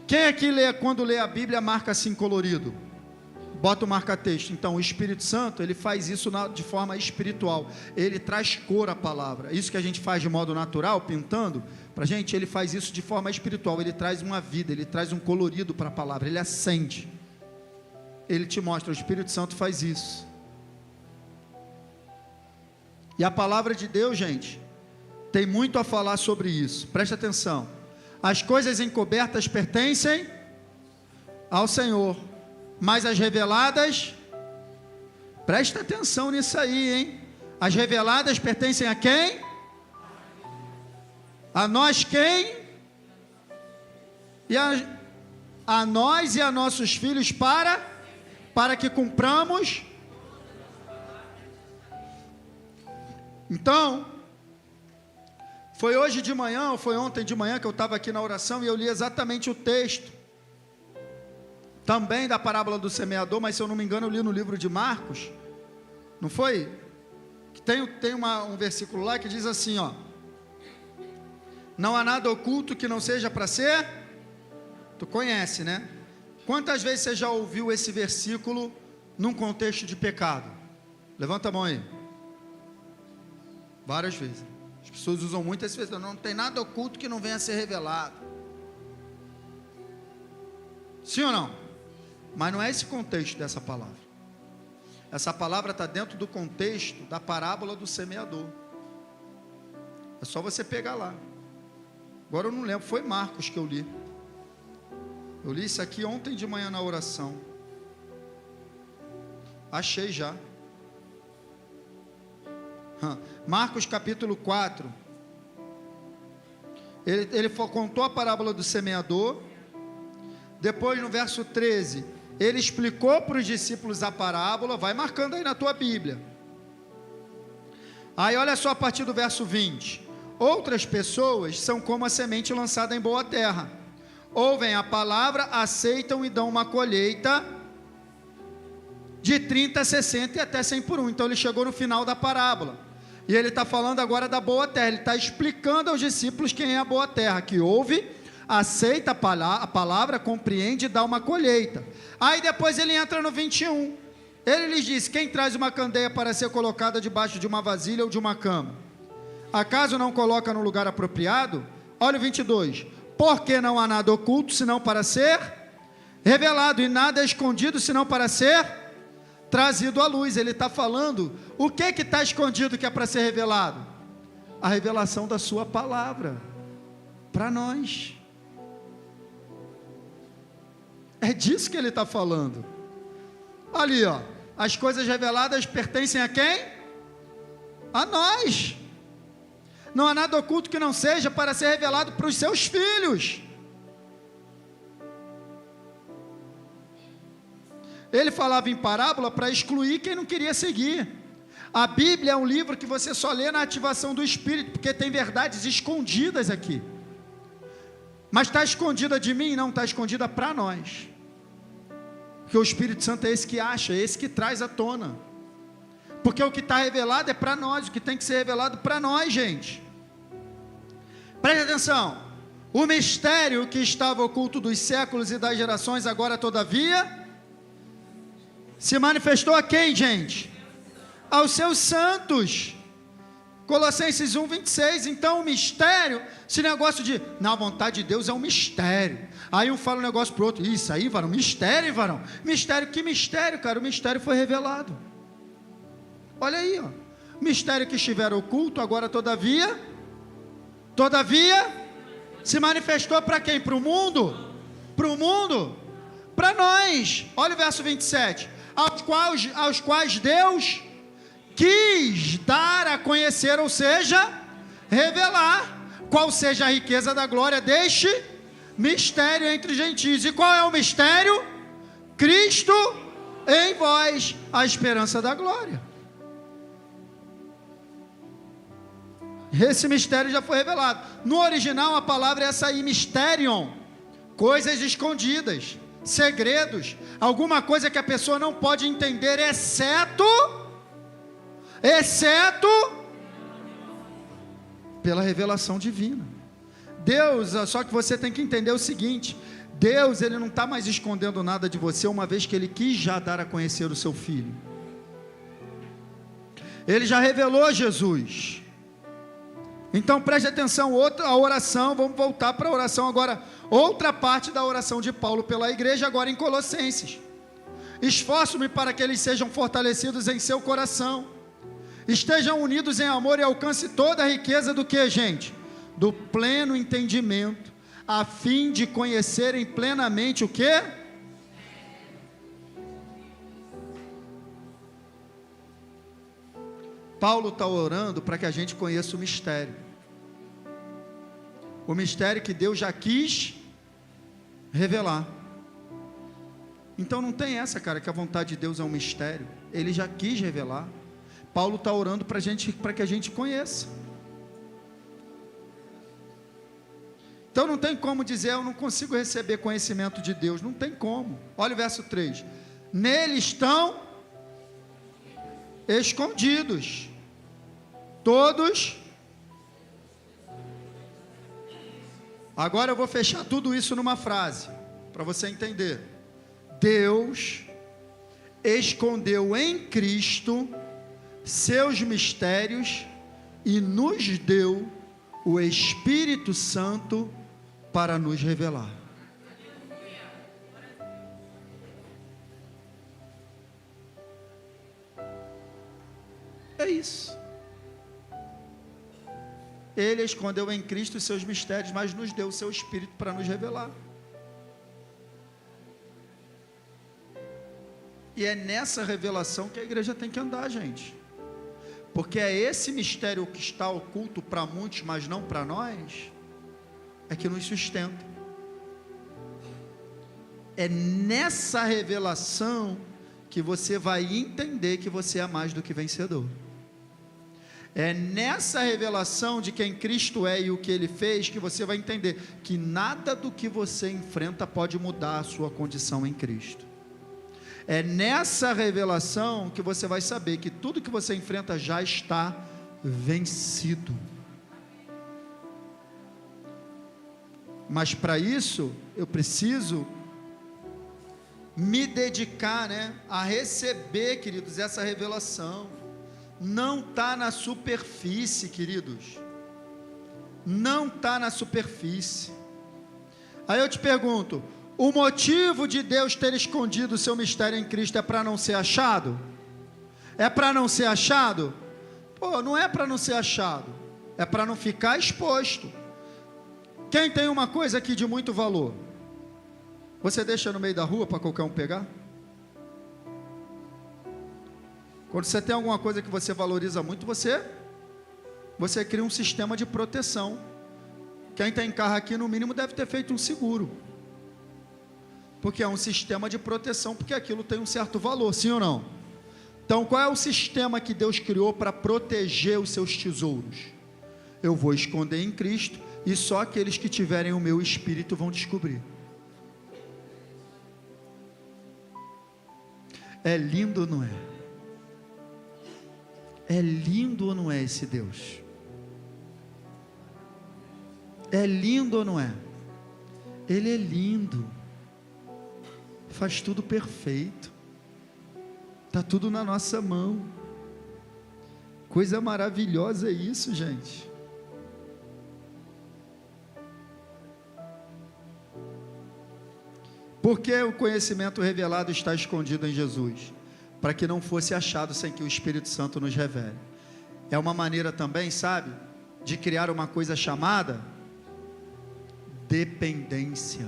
Quem aqui lê, quando lê a Bíblia, marca assim colorido? Bota o marca-texto. Então o Espírito Santo, ele faz isso de forma espiritual. Ele traz cor à palavra. Isso que a gente faz de modo natural, pintando, para a gente, ele faz isso de forma espiritual. Ele traz uma vida, ele traz um colorido para a palavra, ele acende. Ele te mostra, o Espírito Santo faz isso. E a palavra de Deus, gente, tem muito a falar sobre isso. Presta atenção. As coisas encobertas pertencem ao Senhor, mas as reveladas, presta atenção nisso aí, hein? As reveladas pertencem a quem? A nós quem? E a nós e a nossos filhos para que cumpramos. Então, foi hoje de manhã, ou foi ontem de manhã que eu estava aqui na oração e eu li exatamente o texto, também da parábola do semeador, mas se eu não me engano eu li no livro de Marcos, não foi? Tem um versículo lá que diz assim, ó: não há nada oculto que não seja para ser, tu conhece, né? Quantas vezes você já ouviu esse versículo num contexto de pecado? Levanta a mão aí. Várias vezes. As pessoas usam muito esse versículo: não tem nada oculto que não venha a ser revelado. Sim ou não? Mas não é esse contexto dessa palavra. Essa palavra está dentro do contexto da parábola do semeador. É só você pegar lá. Agora eu não lembro, foi Marcos que eu li. Eu li isso aqui ontem de manhã na oração. Achei já. Marcos capítulo 4. Ele contou a parábola do semeador. Depois no verso 13, ele explicou para os discípulos a parábola. Vai marcando aí na tua Bíblia. Aí olha só a partir do verso 20. Outras pessoas são como a semente lançada em boa terra. Ouvem a palavra, aceitam e dão uma colheita de 30, 60 e até 100 por 1. Então ele chegou no final da parábola. E ele está falando agora da boa terra. Ele está explicando aos discípulos quem é a boa terra. Que ouve, aceita a palavra, compreende e dá uma colheita. Aí depois ele entra no 21. Ele lhes diz: quem traz uma candeia para ser colocada debaixo de uma vasilha ou de uma cama? Acaso não coloca no lugar apropriado? Olha o 22. Porque não há nada oculto, senão para ser revelado, e nada escondido, senão para ser trazido à luz. Ele está falando, o que está escondido que é para ser revelado? a revelação da sua palavra para nós. É disso que ele está falando. Ali, ó, as coisas reveladas pertencem a quem? A nós. Não há nada oculto que não seja para ser revelado para os seus filhos. Ele falava em parábola para excluir quem não queria seguir. A Bíblia é um livro que você só lê na ativação do Espírito, porque tem verdades escondidas aqui. Mas está escondida de mim? Não, está escondida para nós. Porque o Espírito Santo é esse que acha, é esse que traz à tona. Porque o que está revelado é para nós, o que tem que ser revelado para nós, gente. Preste atenção. O mistério que estava oculto dos séculos e das gerações, agora todavia, se manifestou a quem, gente? Aos seus santos. Colossenses 1:26. Então o mistério, esse negócio de, na vontade de Deus é um mistério. Aí um fala um negócio para o outro, isso aí, varão, mistério, varão. Mistério, que mistério, cara? O mistério foi revelado. Olha aí, ó. Mistério que estiver oculto, agora todavia, se manifestou para quem? Para o mundo? Para o mundo? Para nós. Olha o verso 27. Aos quais Deus quis dar a conhecer, ou seja, revelar, qual seja a riqueza da glória deste mistério entre os gentios. E qual é o mistério? Cristo em vós, a esperança da glória. Esse mistério já foi revelado. No original a palavra é essa aí, mysterion, coisas escondidas, segredos, alguma coisa que a pessoa não pode entender, exceto pela revelação divina. Deus, só que você tem que entender o seguinte: Deus, ele não está mais escondendo nada de você, uma vez que ele quis já dar a conhecer o seu filho. Ele já revelou Jesus. Então preste atenção, a oração, vamos voltar para a oração agora, outra parte da oração de Paulo pela igreja, agora em Colossenses. Esforço-me para que eles sejam fortalecidos em seu coração, estejam unidos em amor e alcance toda a riqueza do que, gente? Do pleno entendimento, a fim de conhecerem plenamente o que? Paulo está orando para que a gente conheça o mistério que Deus já quis revelar. Então não tem essa, cara, que a vontade de Deus é um mistério, ele já quis revelar. Paulo está orando para que a gente conheça. Então não tem como dizer, eu não consigo receber conhecimento de Deus, não tem como. Olha o verso 3, nele estão escondidos todos. Agora eu vou fechar tudo isso numa frase, para você entender. Deus escondeu em Cristo seus mistérios e nos deu o Espírito Santo para nos revelar. É isso. Ele escondeu em Cristo os seus mistérios, mas nos deu o seu Espírito para nos revelar. E é nessa revelação que a igreja tem que andar, gente. Porque é esse mistério que está oculto para muitos, mas não para nós, é que nos sustenta. É nessa revelação que você vai entender que você é mais do que vencedor. É nessa revelação de quem Cristo é e o que Ele fez, que você vai entender que nada do que você enfrenta pode mudar a sua condição em Cristo. É nessa revelação que você vai saber que tudo que você enfrenta já está vencido. Mas para isso, eu preciso me dedicar, a receber, queridos, essa revelação. Não está na superfície, queridos. Não está na superfície. Aí eu te pergunto, o motivo de Deus ter escondido o seu mistério em Cristo é para não ser achado? É para não ser achado? Pô, não é para não ser achado. é para não ficar exposto. Quem tem uma coisa aqui de muito valor, você deixa no meio da rua para qualquer um pegar? Quando você tem alguma coisa que você valoriza muito, você cria um sistema de proteção. Quem tem carro aqui, no mínimo, deve ter feito um seguro, porque é um sistema de proteção, porque aquilo tem um certo valor, sim ou não? Então, qual é o sistema que Deus criou para proteger os seus tesouros? Eu vou esconder em Cristo, e só aqueles que tiverem o meu Espírito vão descobrir. É lindo ou não é? É lindo ou não é esse Deus? É lindo ou não é? Ele é lindo, faz tudo perfeito, está tudo na nossa mão. Coisa maravilhosa é isso, gente. Porque o conhecimento revelado está escondido em Jesus, para que não fosse achado sem que o Espírito Santo nos revele. É uma maneira também, sabe, de criar uma coisa chamada dependência.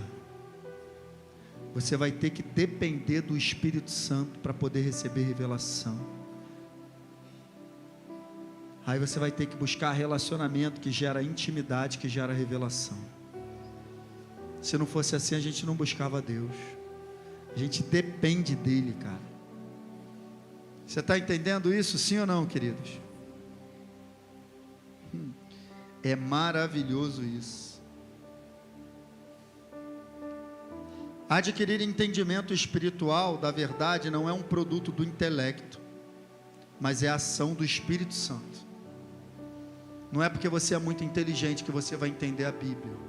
Você vai ter que depender do Espírito Santo para poder receber revelação. Aí você vai ter que buscar relacionamento que gera intimidade, que gera revelação. Se não fosse assim, a gente não buscava Deus. A gente depende dele, cara. Você está entendendo isso, sim ou não, queridos? É maravilhoso isso. Adquirir entendimento espiritual da verdade não é um produto do intelecto, mas é a ação do Espírito Santo. Não é porque você é muito inteligente que você vai entender a Bíblia.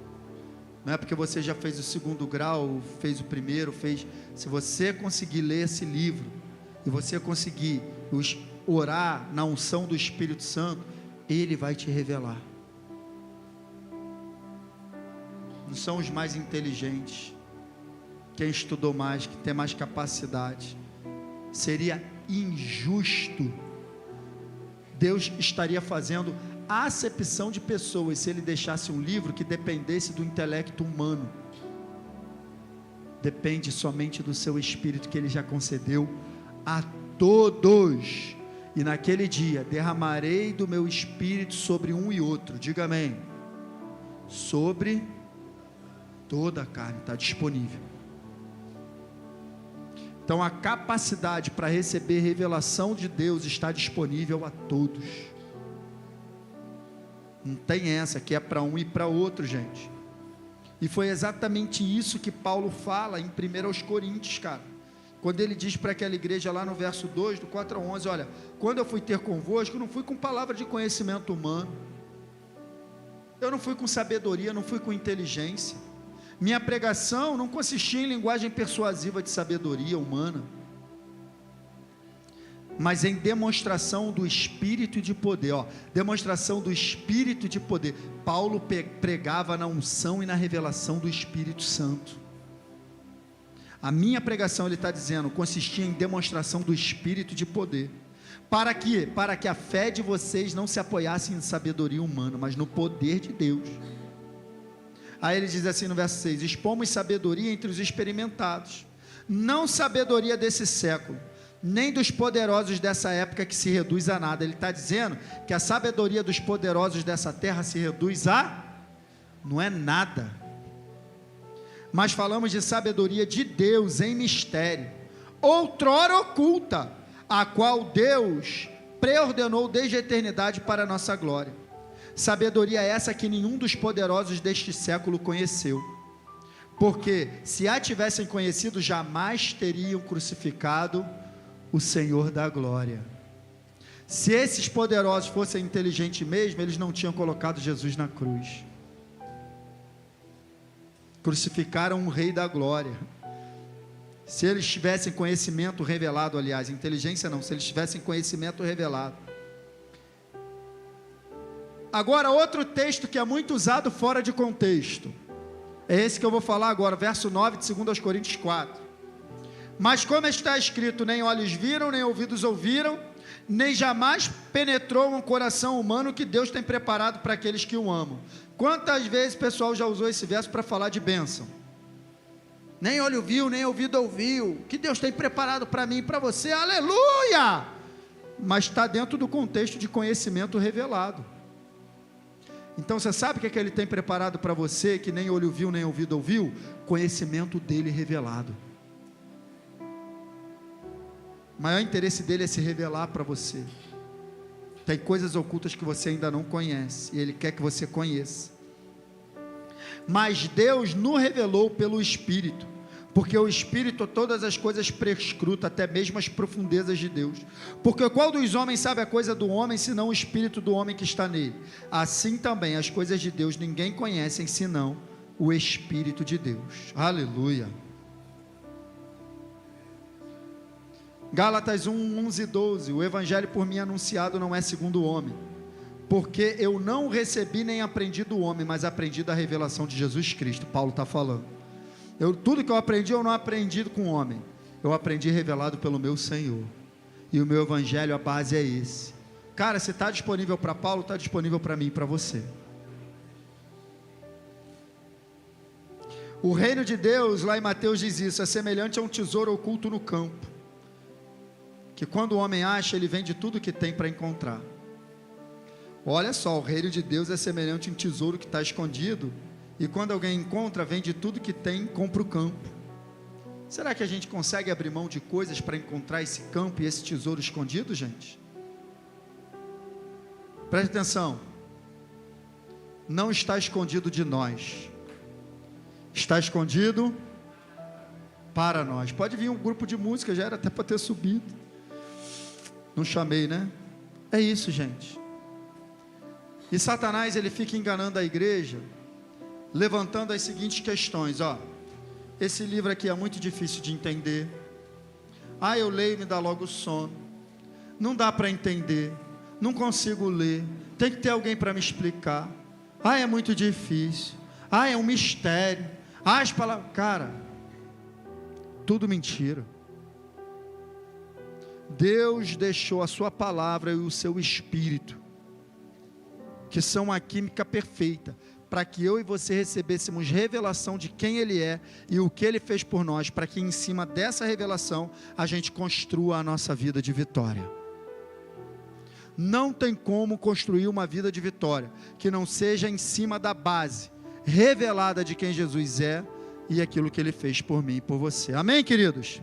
Não é porque você já fez o 2º grau, fez o 1º, fez. Se você conseguir ler esse livro, e você conseguir orar na unção do Espírito Santo, Ele vai te revelar. Não são os mais inteligentes, quem estudou mais, que tem mais capacidade. Seria injusto. Deus estaria fazendo acepção de pessoas se Ele deixasse um livro que dependesse do intelecto humano. Depende somente do seu Espírito, que Ele já concedeu a todos. E naquele dia derramarei do meu Espírito sobre um e outro. Diga amém. Sobre toda a carne, está disponível. Então a capacidade para receber revelação de Deus está disponível a todos. Não tem essa, que é para um e para outro, gente. E foi exatamente isso que Paulo fala em 1 Coríntios, cara. Quando ele diz para aquela igreja lá no verso 2, do 4 a 11, olha, quando eu fui ter convosco, eu não fui com palavra de conhecimento humano, eu não fui com sabedoria, não fui com inteligência, minha pregação não consistia em linguagem persuasiva de sabedoria humana, mas em demonstração do Espírito e de poder, demonstração do Espírito e de poder. Paulo pregava na unção e na revelação do Espírito Santo. A minha pregação, ele está dizendo, consistia em demonstração do Espírito e de poder. Para quê? Para que a fé de vocês não se apoiasse em sabedoria humana, mas no poder de Deus. Aí ele diz assim no verso 6, expomos sabedoria entre os experimentados, não sabedoria desse século, nem dos poderosos dessa época, que se reduz a nada. Ele está dizendo que a sabedoria dos poderosos dessa terra se reduz a, não é nada, mas falamos de sabedoria de Deus em mistério, outrora oculta, a qual Deus preordenou desde a eternidade para a nossa glória. Sabedoria essa que nenhum dos poderosos deste século conheceu, porque se a tivessem conhecido, jamais teriam crucificado o Senhor da glória. Se esses poderosos fossem inteligentes mesmo, eles não tinham colocado Jesus na cruz. Crucificaram um rei da glória. Se eles tivessem conhecimento revelado, aliás, inteligência não, se eles tivessem conhecimento revelado. Agora, outro texto que é muito usado fora de contexto, é esse que eu vou falar agora, verso 9 de 2 Coríntios 4. Mas como está escrito, nem olhos viram, nem ouvidos ouviram, nem jamais penetrou um coração humano que Deus tem preparado para aqueles que o amam. Quantas vezes o pessoal já usou esse verso para falar de bênção? Nem olho viu, nem ouvido ouviu, que Deus tem preparado para mim e para você, aleluia! Mas está dentro do contexto de conhecimento revelado. Então você sabe o que Ele tem preparado para você, que nem olho viu, nem ouvido ouviu? Conhecimento dele revelado. O maior interesse dele é se revelar para você. Tem coisas ocultas que você ainda não conhece, e Ele quer que você conheça. Mas Deus nos revelou pelo Espírito, porque o Espírito todas as coisas prescruta, até mesmo as profundezas de Deus. Porque qual dos homens sabe a coisa do homem, senão o Espírito do homem que está nele? Assim também as coisas de Deus ninguém conhece, senão o Espírito de Deus. Aleluia. Gálatas 1, 11 e 12, o Evangelho por mim anunciado não é segundo o homem, porque eu não recebi nem aprendi do homem, mas aprendi da revelação de Jesus Cristo. Paulo está falando, tudo que eu aprendi, eu não aprendi com o homem, eu aprendi revelado pelo meu Senhor, e o meu Evangelho, a base é esse. Cara, se está disponível para Paulo, está disponível para mim e para você. O reino de Deus, lá em Mateus diz isso, é semelhante a um tesouro oculto no campo, que quando o homem acha, ele vende tudo que tem para encontrar. Olha só, o reino de Deus é semelhante a um tesouro que está escondido, e quando alguém encontra, vende tudo que tem e compra o campo. Será que a gente consegue abrir mão de coisas para encontrar esse campo e esse tesouro escondido, gente? Preste atenção, não está escondido de nós, está escondido para nós. Pode vir um grupo de música, já era até para ter subido. Não chamei, né? É isso, gente. E Satanás, ele fica enganando a igreja, levantando as seguintes questões, ó. Esse livro aqui é muito difícil de entender. Eu leio e me dá logo sono. Não dá para entender. Não consigo ler. Tem que ter alguém para me explicar. É muito difícil. É um mistério. As palavras... Cara, tudo mentira. Deus deixou a sua palavra e o seu Espírito, que são a química perfeita, para que eu e você recebêssemos revelação de quem Ele é e o que Ele fez por nós, para que em cima dessa revelação a gente construa a nossa vida de vitória. Não tem como construir uma vida de vitória que não seja em cima da base revelada de quem Jesus é e aquilo que Ele fez por mim e por você. Amém, queridos?